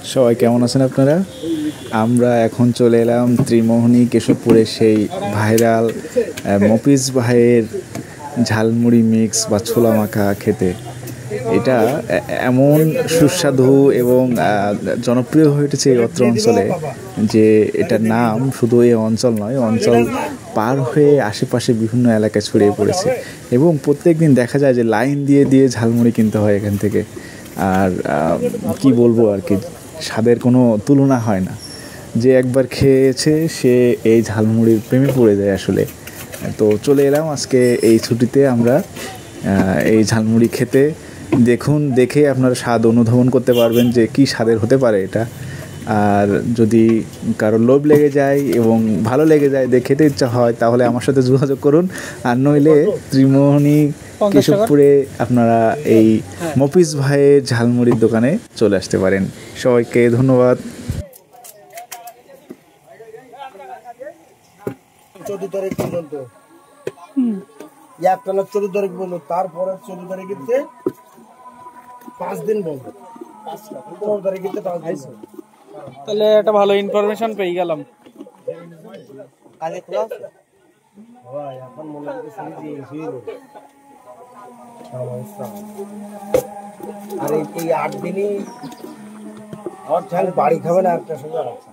সবাই কেমন আছেন আপনারা? আমরা এখন চলে এলাম ত্রিমোহনী কেশবপুরের সেই ভাইরাল মফিজ ভাইয়ের ঝালমুড়ি মিক্স বা ছোলা মাখা খেতে। এটা এমন সুস্বাদু এবং জনপ্রিয় হয়ে উঠেছে এই অত্র অঞ্চলে যে এটার নাম শুধু এই অঞ্চল নয়, অঞ্চল পার হয়ে আশেপাশে বিভিন্ন এলাকায় ছড়িয়ে পড়েছে এবং প্রত্যেক দিন দেখা যায় যে লাইন দিয়ে দিয়ে ঝালমুড়ি কিনতে হয় এখান থেকে। আর কি বলবো আর কি, স্বাদের কোনো তুলনা হয় না। যে একবার খেয়েছে সে এই ঝালমুড়ির প্রেমে পড়ে যায় আসলে। তো চলে এলাম আজকে এই ছুটিতে আমরা এই ঝালমুড়ি খেতে। দেখে আপনারা স্বাদ অনুধাবন করতে পারবেন যে কী স্বাদের হতে পারে এটা। আর যদি কারো লোভ লেগে যায় এবং ভালো লেগে যায়, খেতে ইচ্ছা হয়, তাহলে আমার সাথে যোগাযোগ করুন। আর নইলে ত্রিমোহনী কেশবপুরে আপনারা এই মফিজ ভাইয়ের ঝালমুড়ির দোকানে চলে আসতে পারেন। সবাইকে ধন্যবাদ। 14 তারিখ পর্যন্ত একটানা 14 তারিখ বললো, তারপরে 14 তারিখে 5 দিন বন্ধ, 15 তারিখে 5 দিন। তাহলে একটা ভালো ইনফরমেশন পেয়ে গেলাম। আগে খোলা আছে ভাই, এখন মনে হচ্ছে আর এই 8 দিনই আমার বাড়ি খাবে না একটা সময় আছে।